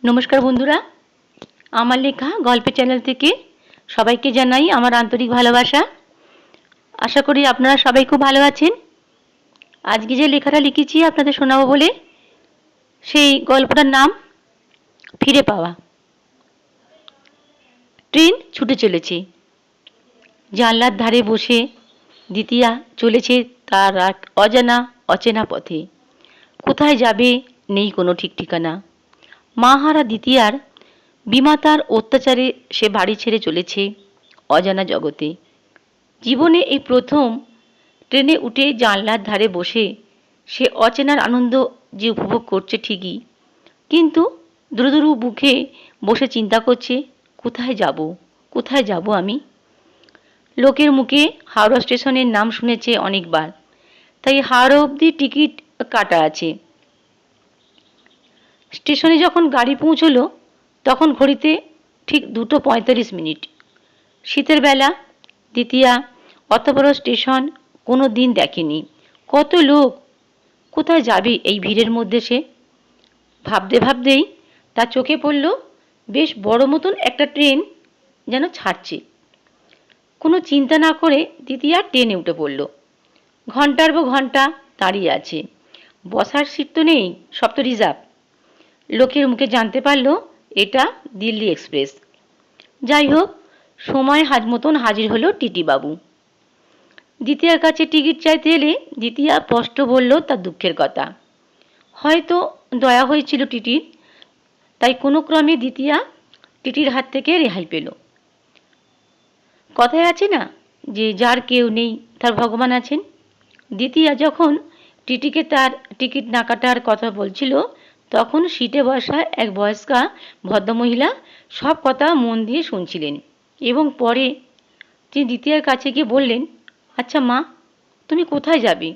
নমস্কার বন্ধুরা, আমার লেখা গল্পের চ্যানেল থেকে সবাইকে জানাই আমার আন্তরিক ভালোবাসা। আশা করি আপনারা সবাই খুব ভালো আছেন। আজকে যে লেখাটা লিখেছি আপনাদের শোনাবো বলে, সেই গল্পটার নাম ফিরে পাওয়া। ট্রেন ছুটে চলেছে। জানলার ধারে বসে দ্বিতীয়া চলেছে তার এক অজানা অচেনা পথে। কোথায় যাবে নেই কোনো ঠিক ঠিকানা। মাহারা দ্বিতীয়ার বিমাতার অত্যাচারে সে বাড়ি ছেড়ে চলেছে অজানা জগতে। জীবনে এই প্রথম ট্রেনে উঠে জানলার ধারে বসে সে অচেনার আনন্দ যে উপভোগ করছে ঠিকই, কিন্তু দুরু দুরু বুকে বসে চিন্তা করছে, কোথায় যাব, কোথায় যাব আমি। লোকের মুখে হাওড়া স্টেশনের নাম শুনেছে অনেকবার, তাই হাওড়া অবধি টিকিট কাটা আছে। স্টেশনে যখন গাড়ি পৌঁছলো তখন ঘড়িতে ঠিক 2:45। শীতের বেলা। দ্বিতীয়া অত বড় স্টেশন কোনো দিন দেখেনি। কত লোক, কোথায় যাবে এই ভিড়ের মধ্যে সে। ভাবতে ভাবতেই তার চোখে পড়ল বেশ বড় মতন একটা ট্রেন যেন ছাড়ছে। কোনো চিন্তা না করে দ্বিতীয়া ট্রেনে উঠে পড়ল। ঘন্টার পর ঘন্টা দাঁড়িয়ে আছে। বসার সিট তো নেই, সব তো রিজার্ভ। লোকের মুখে জানতে পারল এটা দিল্লি এক্সপ্রেস। যাই হোক, সময় মতন হাজির হলো টিটি বাবু। দ্বিতীয়ার কাছে টিকিট চাইতে এলে দ্বিতীয়া স্পষ্ট বলল তার দুঃখের কথা। হয়তো দয়া হয়েছিল টিটির, তাই কোনো ক্রমে দ্বিতীয়া টিটির হাত থেকে রেহাই পেল। কথায় আছে না যে যার কেউ নেই তার ভগবান আছেন। দ্বিতীয়া যখন টিটিকে তার টিকিট না কাটার কথা বলছিল, তখন সিটে বসা এক বয়স্কা ভদ্রমহিলা সব কথা মন দিয়ে শুনছিলেন এবং পরে তিনি দ্বিতীয়ার কাছে গিয়ে বললেন, আচ্ছা মা, তুমি কোথায় যাবে?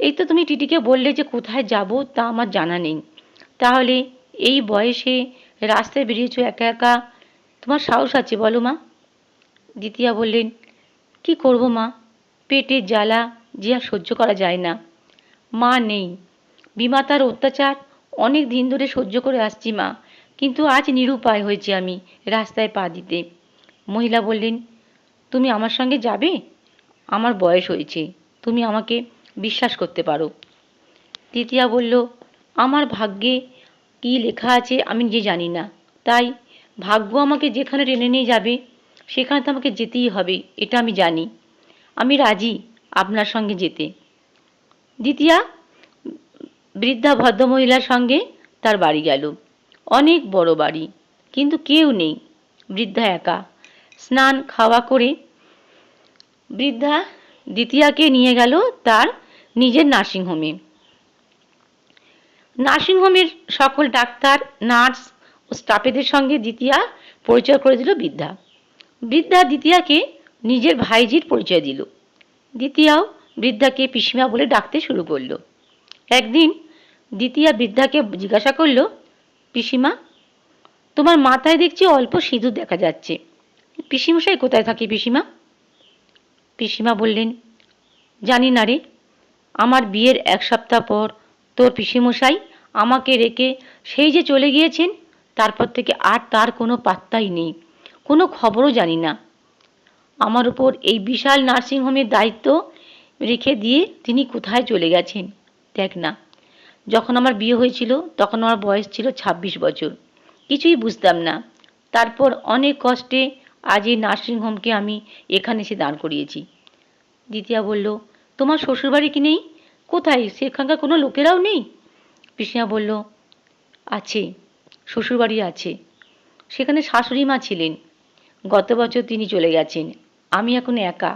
এই তো তুমি টিটিকে বললে যে কোথায় যাব তা আমার জানা নেই, তাহলে এই বয়সে রাস্তায় বেরিয়েছো একা একা, তোমার সাহস আছে বলো মা? দ্বিতীয়া বললেন, কি করব মা, পেটের জ্বালা যে আর সহ্য করা যায় না। মা নেই, বিমাতার অত্যাচার অনেক দিন ধরে সহ্য করে আসছি মা, কিন্তু আজ নিরুপায় হয়েছে আমি রাস্তায় পা দিতে। মহিলা বললেন, তুমি আমার সঙ্গে যাবে? আমার বয়স হয়েছে, তুমি আমাকে বিশ্বাস করতে পারো। দ্বিতীয়া বলল, আমার ভাগ্যে কি লেখা আছে আমি নিজে জানি না, তাই ভাগ্য আমাকে যেখানে টেনে নিয়ে যাবে সেখানে তো আমাকে যেতেই হবে, এটা আমি জানি। আমি রাজি আপনার সঙ্গে যেতে। দ্বিতীয়া বৃদ্ধা ভদ্রমহিলার সঙ্গে তার বাড়ি গেল। অনেক বড় বাড়ি, কিন্তু কেউ নেই। বৃদ্ধা একা। স্নান খাওয়া করে বৃদ্ধা দ্বিতীয়াকে নিয়ে গেল তার নিজের নার্সিংহোমে। নার্সিংহোমের সকল ডাক্তার, নার্স ও স্টাফেদের সঙ্গে দ্বিতীয়া পরিচয় করে দিল বৃদ্ধা। বৃদ্ধা দ্বিতীয়াকে নিজের ভাইঝির পরিচয় দিল। দ্বিতীয়াও বৃদ্ধাকে পিসিমা বলে ডাকতে শুরু করল। একদিন দ্বিতীয়া বৃদ্ধাকে জিজ্ঞাসা করল, পিসিমা, তোমার মাথায় দেখছি অল্প সিঁদুর দেখা যাচ্ছে, পিসিমশাই কোথায় থাকে পিসিমা? পিসিমা বললেন, জানি না রে, আমার বিয়ের 1 সপ্তাহ পর তোর পিসিমশাই আমাকে রেখে সেই যে চলে গিয়েছেন, তারপর থেকে আর তার কোনো পাত্তাই নেই, কোনো খবরও জানি না। আমার উপর এই বিশাল নার্সিংহোমের দায়িত্ব রেখে দিয়ে তিনি কোথায় চলে গেছেন দেখ না। যখন আমার বিয়ে হয়েছিল তখন আমার বয়স ছিল 26 বছর, কিছুই বুঝতাম না। তারপর অনেক কষ্টে আজ এই নার্সিংহোমকে আমি এখানে এসে দাঁড় করিয়েছি। দ্বিতীয়া বলল, তোমার শ্বশুরবাড়ি কি নেই? কোথায়, সেখানকার কোনো লোকেরাও নেই? পিসিমা বলল, আছে, শ্বশুরবাড়ি আছে, সেখানে শাশুড়ি মা ছিলেন, গত বছর তিনি চলে গেছেন। আমি এখন একা,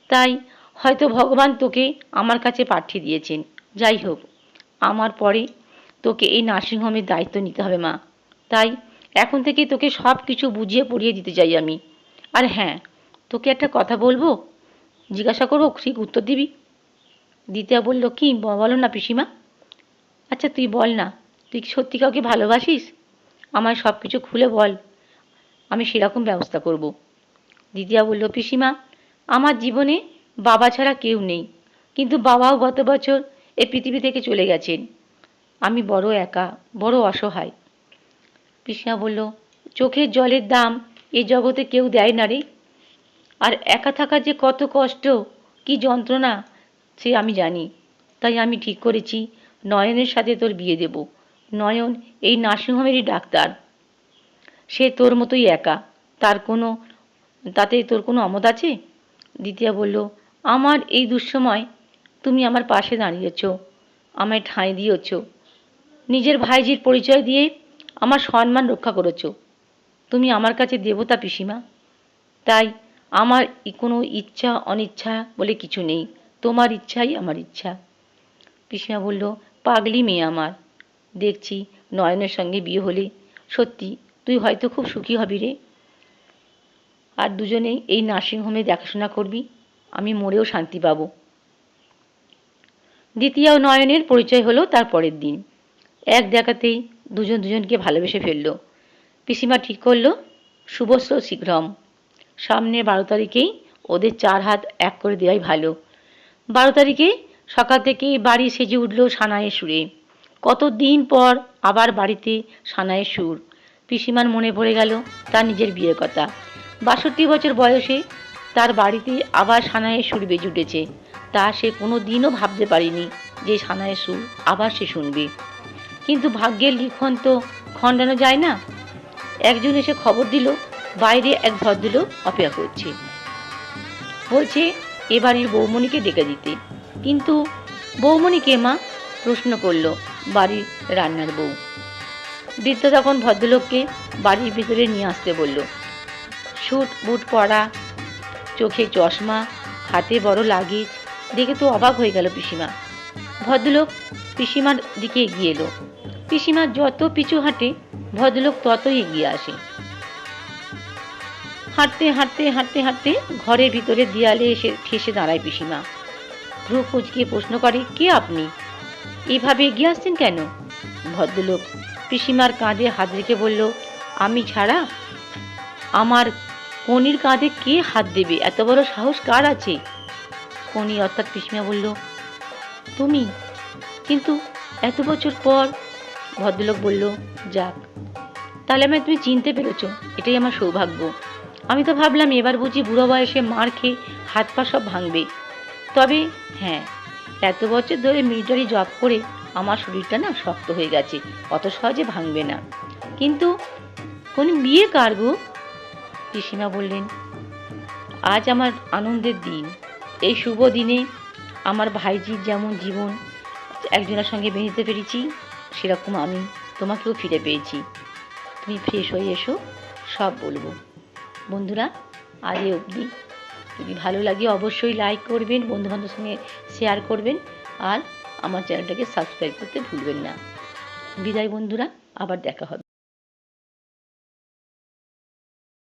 তাই হয়তো ভগবান তোকে আমার কাছে পাঠিয়ে দিয়েছেন। যাই হোক, আমার পরে তোকে এই নার্সিংহোমের দায়িত্ব নিতে হবে মা, তাই এখন থেকে তোকে সব কিছু বুঝিয়ে পড়িয়ে দিতে চাই আমি। আর হ্যাঁ, তোকে একটা কথা বলবো, জিজ্ঞাসা করবো, ঠিক উত্তর দিবি। দ্বিতীয়া বলল, কি বলো না পিসিমা? আচ্ছা তুই বল না, তুই কি সত্যি কাউকে ভালোবাসিস? আমায় সব কিছু খুলে বল, আমি সেরকম ব্যবস্থা করব। দ্বিতীয়া বলল, পিসিমা, আমার জীবনে বাবা ছাড়া কেউ নেই, কিন্তু বাবাও গত বছর এই পৃথিবী থেকে চলে গেছেন। আমি বড় একা, বড় অসহায়। পিসিমা বলল, চোখের জলের দাম এ জগতে কেউ দেয় না রে। আর একা থাকা যে কত কষ্ট, কি যন্ত্রণা সে আমি জানি। তাই আমি ঠিক করেছি নয়নের সাথে তোর বিয়ে দেব। নয়ন এই নার্সিংহোমেরই ডাক্তার। সে তোর মতোই একা, তাতে তোর কোনো অমত আছে? দ্বিতীয়া বলল, আমার এই দুঃসময় তুমি আমার পাশে দাঁড়িয়েছ, আমায় ঠাঁই দিয়েছ, নিজের ভাইঝির পরিচয় দিয়ে আমার সম্মান রক্ষা করেছ। তুমি আমার কাছে দেবতা পিসিমা। তাই আমার কোনো ইচ্ছা অনিচ্ছা বলে কিছু নেই, তোমার ইচ্ছাই আমার ইচ্ছা। পিসিমা বলল, পাগলি মেয়ে আমার। দেখছি নয়নের সঙ্গে বিয়ে হলে সত্যি তুই হয়তো খুব সুখী হবি রে। আর দুজনেই এই নার্সিংহোমে দেখাশোনা করবি, আমি মরেও শান্তি পাব। দ্বিতীয় নয়নের পরিচয় হলো তার পরের দিন। এক দেখাতেই দুজন দুজনকে ভালোবেসে ফেলল। পিসিমা ঠিক করলো শুভস্য শীঘ্রম, সামনের 12 তারিখেই ওদের 4 হাত এক করে দেওয়াই ভালো। 12 তারিখে সকাল থেকে বাড়ি সেজে উঠল সানাইয়ের সুরে। কতদিন পর আবার বাড়িতে সানাইয়ের সুর। পিসিমার মনে পড়ে গেল তার নিজের বিয়ের কথা। 62 বছর বয়সে তার বাড়িতে আবার সানাইয়ের সুর বেজে উঠেছে। তা সে কোনো দিনও ভাবতে পারেনি যে সানাইয়ের সুর আবার সে শুনবে। কিন্তু ভাগ্যের লিখন তো খণ্ডানো যায় না। একজন এসে খবর দিল বাইরে এক ভদ্রলোক অপেক্ষা করছে, বলছে এ বাড়ির বৌমণিকে ডেকে দিতে। কিন্তু বৌমণি কে মা? প্রশ্ন করল বাড়ির রান্নার বউ। বৃদ্ধ তখন ভদ্রলোককে বাড়ির ভিতরে নিয়ে আসতে বলল। স্যুট বুট পরা, চোখে চশমা, হাতে বড় লাগেজ, দেখে তো অবাক হয়ে গেল পিসিমা। ভদ্রলোক পিসিমার দিকে এগিয়ে এলো। পিসিমা যত পিছু হাঁটে ভদ্রলোক ততই এগিয়ে আসে। হাঁটতে হাঁটতে হাঁটতে হাঁটতে ঘরের ভিতরে দেয়ালে এসে ঠেসে দাঁড়ায় পিসিমা। ভ্রু কুঁচকিয়ে প্রশ্ন করে, কে আপনি? এভাবে এগিয়ে আসছেন কেন? ভদ্রলোক পিসিমার কাঁধে হাত রেখে বলল, আমি ছাড়া আমার কনির কাঁধে কে হাত দেবে? এত বড় সাহস কার আছে? কনি অর্থাৎ পিসিমা বলল, তুমি? কিন্তু এত বছর পর? ভদ্রলোক বলল, যাক, তাহলে আমায় তুমি চিনতে পেরেছ, এটাই আমার সৌভাগ্য। আমি তো ভাবলাম এবার বুঝি বুড়ো বয়সে মার খেয়ে হাত পা সব ভাঙবে। তবে হ্যাঁ, এত বছর ধরে মিলিটারি জব করে আমার শরীরটা না শক্ত হয়ে গেছে, অত সহজে ভাঙবে না। কিন্তু কোন বিয়ে কার গো? পিসিমা বললেন, আজ আমার আনন্দের দিন। এই শুভ দিনে আমার ভাইজির যেমন জীবন একজনের সঙ্গে বেঁধে পেরেছি, সেরকম আমি তোমাকেও ফিরে পেয়েছি। তুমি ফ্রেশ হয়ে এসো, সব বলবো। বন্ধুরা, আজ এই অবধি। যদি ভালো লাগে অবশ্যই লাইক করবেন, বন্ধুবান্ধবের সঙ্গে শেয়ার করবেন, আর আমার চ্যানেলটাকে সাবস্ক্রাইব করতে ভুলবেন না। বিদায় বন্ধুরা, আবার দেখা হবে।